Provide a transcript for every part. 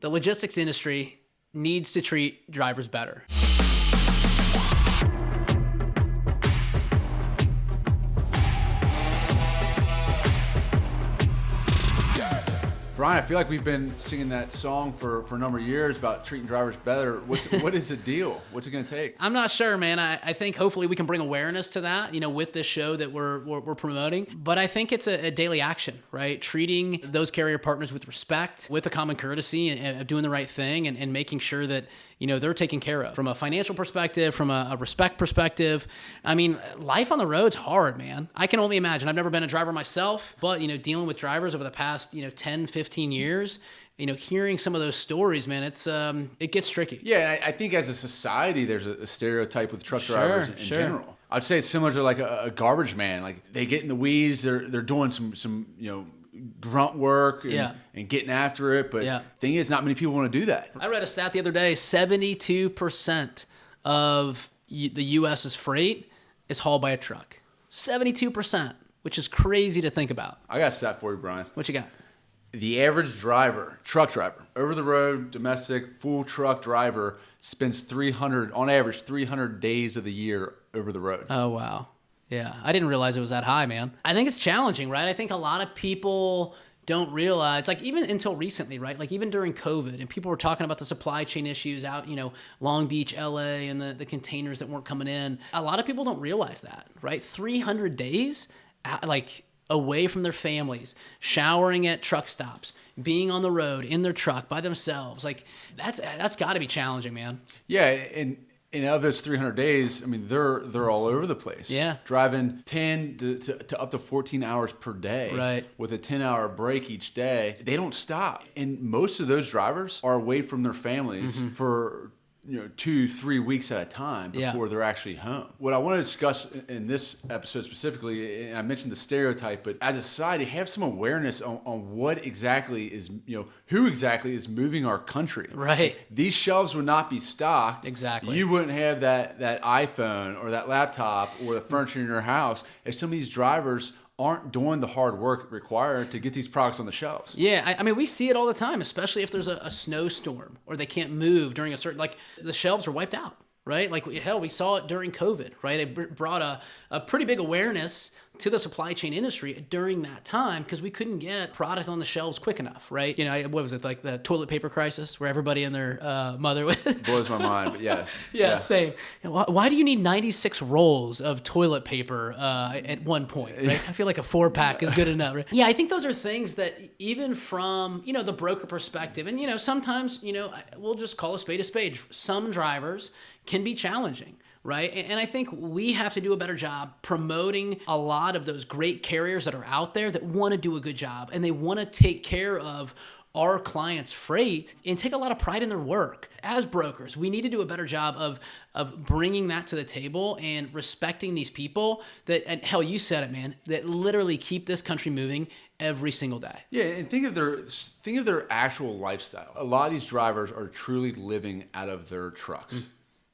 The logistics industry needs to treat drivers better. Brian, I feel like we've been singing that song for a number of years about treating drivers better. What is the deal? What's it going to take? I'm not sure, man. I think hopefully we can bring awareness to that, with this show that we're promoting. But I think it's a daily action, right? Treating those carrier partners with respect, with a common courtesy, and doing the right thing, and making sure that they're taken care of from a financial perspective, from a respect perspective. I mean, life on the road's hard, man. I can only imagine. I've never been a driver myself, but dealing with drivers over the past 10, 15 years, hearing some of those stories, man, it gets tricky. Yeah, I think as a society, there's a stereotype with truck drivers in general. I'd say it's similar to like a garbage man. Like they get in the weeds, they're doing some grunt work and getting after it. But the thing is, not many people want to do that. I read a stat the other day, 72% of the U.S.'s freight is hauled by a truck. 72%, which is crazy to think about. I got a stat for you, Brian. What you got? The average truck driver, over the road, domestic, full truck driver, spends on average 300 days of the year over the road. Oh, wow. Yeah, I didn't realize it was that high, man. I think it's challenging, right? I think a lot of people don't realize, like even until recently, right? Like even during COVID, and people were talking about the supply chain issues out, Long Beach, LA, and the containers that weren't coming in. A lot of people don't realize that, right? 300 days, away from their families, showering at truck stops, being on the road in their truck by themselves. Like that's got to be challenging, man. Yeah, and of those 300 days, I mean, they're all over the place. Yeah. Driving 10 to up to 14 hours per day. Right. With a 10-hour break each day. They don't stop. And most of those drivers are away from their families for 2-3 weeks at a time before they're actually home. What I want to discuss in this episode specifically, and I mentioned the stereotype, but as a society, have some awareness on what exactly is, who exactly is moving our country. Right. These shelves would not be stocked. Exactly. You wouldn't have that iPhone or that laptop or the furniture in your house if some of these drivers aren't doing the hard work required to get these products on the shelves. Yeah, I mean, we see it all the time, especially if there's a snowstorm or they can't move during a certain, the shelves are wiped out, right? Like, hell, we saw it during COVID, right? It brought a pretty big awareness to the supply chain industry during that time because we couldn't get product on the shelves quick enough, right? What was it, like the toilet paper crisis where everybody and their mother was... Blows my mind, but yes. Yeah, same. Why do you need 96 rolls of toilet paper at one point, right? I feel like a 4-pack is good enough, right? Yeah, I think those are things that even from, the broker perspective, and, sometimes, we'll just call a spade a spade. Some drivers can be challenging. Right. And I think we have to do a better job promoting a lot of those great carriers that are out there that want to do a good job and they want to take care of our clients' freight and take a lot of pride in their work. As brokers, we need to do a better job of bringing that to the table and respecting these people that, and hell, you said it, man, that literally keep this country moving every single day. Yeah, and think of their actual lifestyle. A lot of these drivers are truly living out of their trucks.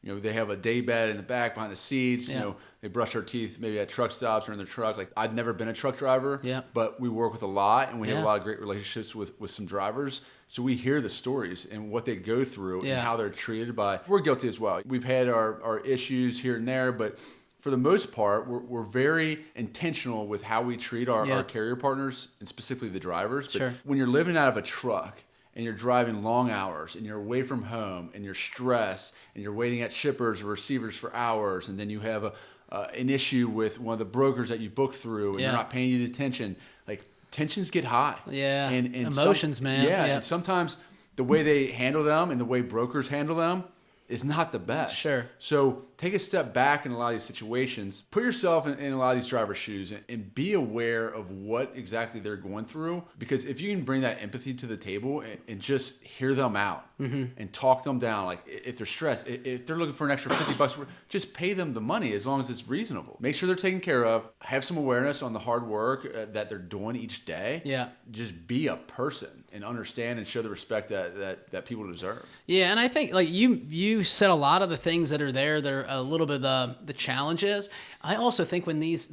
They have a day bed in the back behind the seats. Yeah. They brush their teeth maybe at truck stops or in their truck. Like, I've never been a truck driver, yeah, but we work with a lot, and we have a lot of great relationships with some drivers. So we hear the stories and what they go through and how they're treated by. We're guilty as well. We've had our issues here and there, but for the most part, we're very intentional with how we treat our carrier partners and specifically the drivers. But when you're living out of a truck, and you're driving long hours, and you're away from home, and you're stressed, and you're waiting at shippers or receivers for hours, and then you have an issue with one of the brokers that you booked through, and they're not paying you attention. Like, tensions get high. Yeah, and emotions, man. Yeah, and sometimes the way they handle them and the way brokers handle them is not the best. Sure. So take a step back in a lot of these situations. Put yourself in a lot of these drivers' shoes and be aware of what exactly they're going through. Because if you can bring that empathy to the table and just hear them out and talk them down, like if they're stressed, if they're looking for an extra $50, just pay them the money as long as it's reasonable. Make sure they're taken care of. Have some awareness on the hard work that they're doing each day. Yeah. Just be a person and understand and show the respect that people deserve. Yeah, and I think like you said a lot of the things that are there that are a little bit the challenges. I also think when these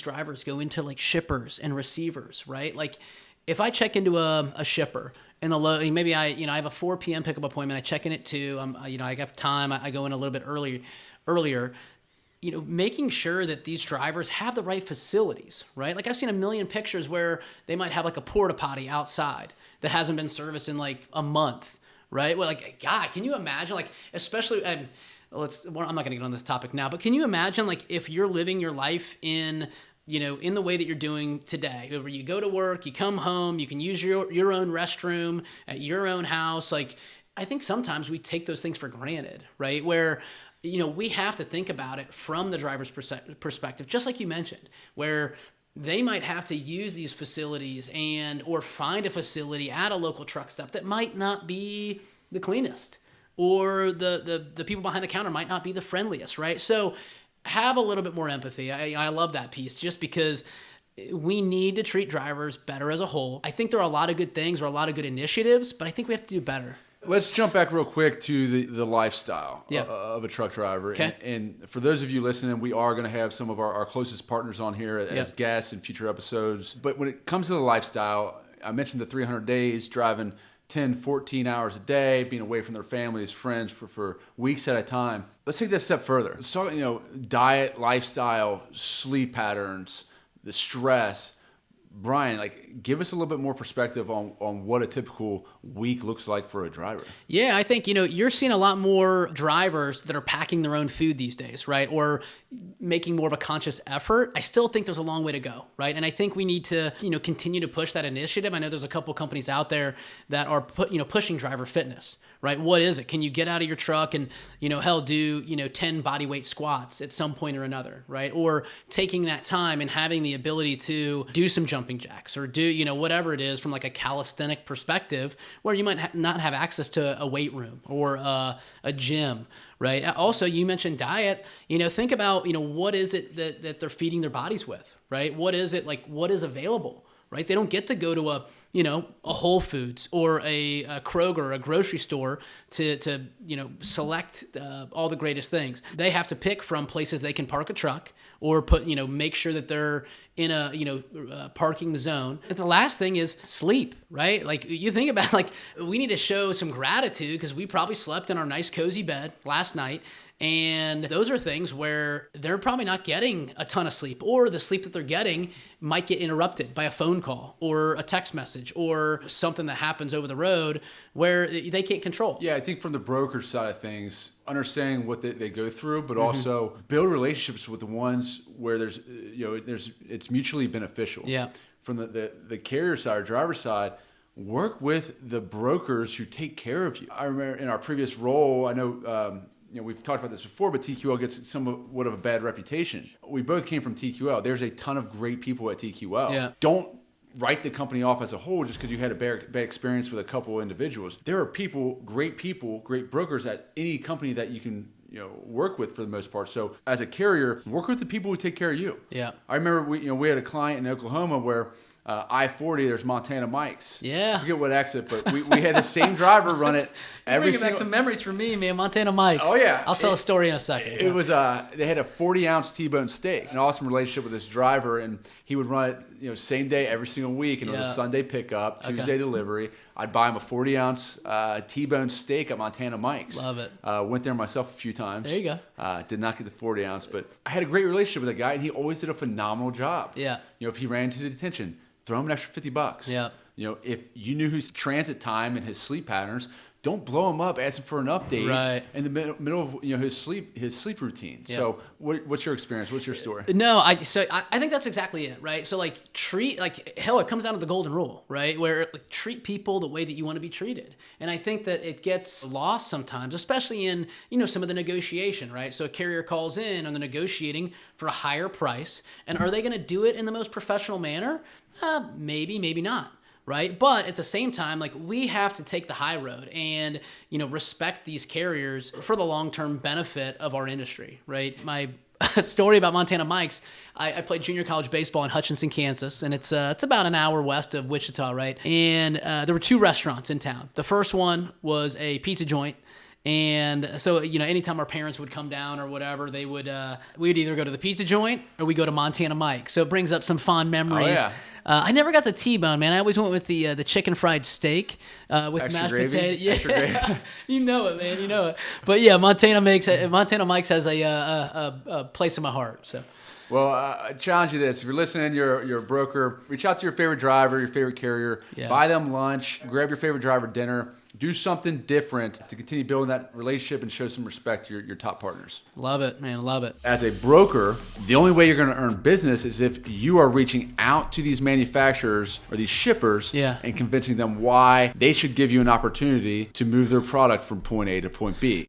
drivers go into like shippers and receivers, right? Like if I check into a shipper in the low, maybe I have a 4 p.m. pickup appointment. I check in at 2. I have time. I go in a little bit earlier. Making sure that these drivers have the right facilities, right? Like I've seen a million pictures where they might have like a porta potty outside that hasn't been serviced in like a month, right? Well, like, God, can you imagine, like, especially, I'm not going to get on this topic now, but can you imagine, like, if you're living your life in the way that you're doing today, where you go to work, you come home, you can use your own restroom at your own house. Like, I think sometimes we take those things for granted, right? Where, we have to think about it from the driver's perspective, just like you mentioned, where they might have to use these facilities or find a facility at a local truck stop that might not be the cleanest, or the people behind the counter might not be the friendliest, right? So have a little bit more empathy. I love that piece, just because we need to treat drivers better as a whole. I think there are a lot of good things or a lot of good initiatives, but I think we have to do better. Let's jump back real quick to the lifestyle of a truck driver. Okay. And for those of you listening, we are going to have some of our closest partners on here as guests in future episodes. But when it comes to the lifestyle, I mentioned the 300 days, driving 10, 14 hours a day, being away from their families, friends for weeks at a time. Let's take that a step further. Let's talk, diet, lifestyle, sleep patterns, the stress. Brian, like, give us a little bit more perspective on what a typical week looks like for a driver. Yeah, I think, you're seeing a lot more drivers that are packing their own food these days, right? Or making more of a conscious effort. I still think there's a long way to go, right? And I think we need to, continue to push that initiative. I know there's a couple companies out there that are pushing driver fitness, right? What is it? Can you get out of your truck and, do, 10 body weight squats at some point or another, right? Or taking that time and having the ability to do some jumping jacks or do, whatever it is from like a calisthenic perspective, where you might not have access to a weight room or a gym, right? Also, you mentioned diet. Think about, what is it that they're feeding their bodies with, right? What is it, like, what is available? Right? They don't get to go to a Whole Foods or a Kroger or a grocery store to select all the greatest things. They have to pick from places they can park a truck or make sure that they're in a parking zone. And the last thing is sleep, right? Like, you think about, like, we need to show some gratitude because we probably slept in our nice cozy bed last night. And those are things where they're probably not getting a ton of sleep, or the sleep that they're getting might get interrupted by a phone call or a text message or something that happens over the road where they can't control. Yeah, I think from the broker side of things, understanding what they go through, but also build relationships with the ones where it's mutually beneficial. Yeah. From the carrier side or driver side, work with the brokers who take care of you. I remember in our previous role, I know, we've talked about this before, but TQL gets somewhat of a bad reputation. We both came from TQL. There's a ton of great people at TQL. Yeah. Don't write the company off as a whole just because you had a bad experience with a couple of individuals. There are people, great brokers at any company that you can work with for the most part. So as a carrier, work with the people who take care of you. Yeah. I remember we had a client in Oklahoma where I-40, there's Montana Mike's. Yeah. I forget what exit, but we had the same driver run it every bringing back some memories for me, man. Montana Mike's. Oh, yeah. I'll tell a story in a second. It was, they had a 40-ounce T-bone steak. An awesome relationship with this driver, and he would run it, same day every single week, and it was a Sunday pickup, Tuesday delivery. I'd buy him a 40-ounce T-bone steak at Montana Mike's. Love it. Went there myself a few times. There you go. Did not get the 40-ounce, but I had a great relationship with that guy, and he always did a phenomenal job. Yeah. If he ran into detention, throw him an extra $50. Yeah. If you knew his transit time and his sleep patterns, don't blow him up, ask him for an update in the middle of his sleep routine. Yeah. So what's your experience? What's your story? No, I think that's exactly it, right? So it comes down to the golden rule, right? Where treat people the way that you want to be treated. And I think that it gets lost sometimes, especially in, some of the negotiation, right? So a carrier calls in and they're negotiating for a higher price. And are they going to do it in the most professional manner? Maybe, maybe not. Right. But at the same time, we have to take the high road and, respect these carriers for the long-term benefit of our industry. Right. My story about Montana Mike's, I played junior college baseball in Hutchinson, Kansas, and it's about an hour west of Wichita. Right. And there were 2 restaurants in town. The first one was a pizza joint. And so, anytime our parents would come down or whatever, they would, we would either go to the pizza joint or we go to Montana Mike. So it brings up some fond memories I never got the T-bone, man. I always went with the chicken fried steak with Extra mashed gravy? potato. Yeah, Extra gravy. you know it, man. You know it. But yeah, Montana Mike's has a place in my heart. So. Well, I challenge you this. If you're listening, you're a broker, reach out to your favorite driver, your favorite carrier, buy them lunch, grab your favorite driver dinner, do something different to continue building that relationship and show some respect to your top partners. Love it, man. Love it. As a broker, the only way you're going to earn business is if you are reaching out to these manufacturers or these shippers and convincing them why they should give you an opportunity to move their product from point A to point B.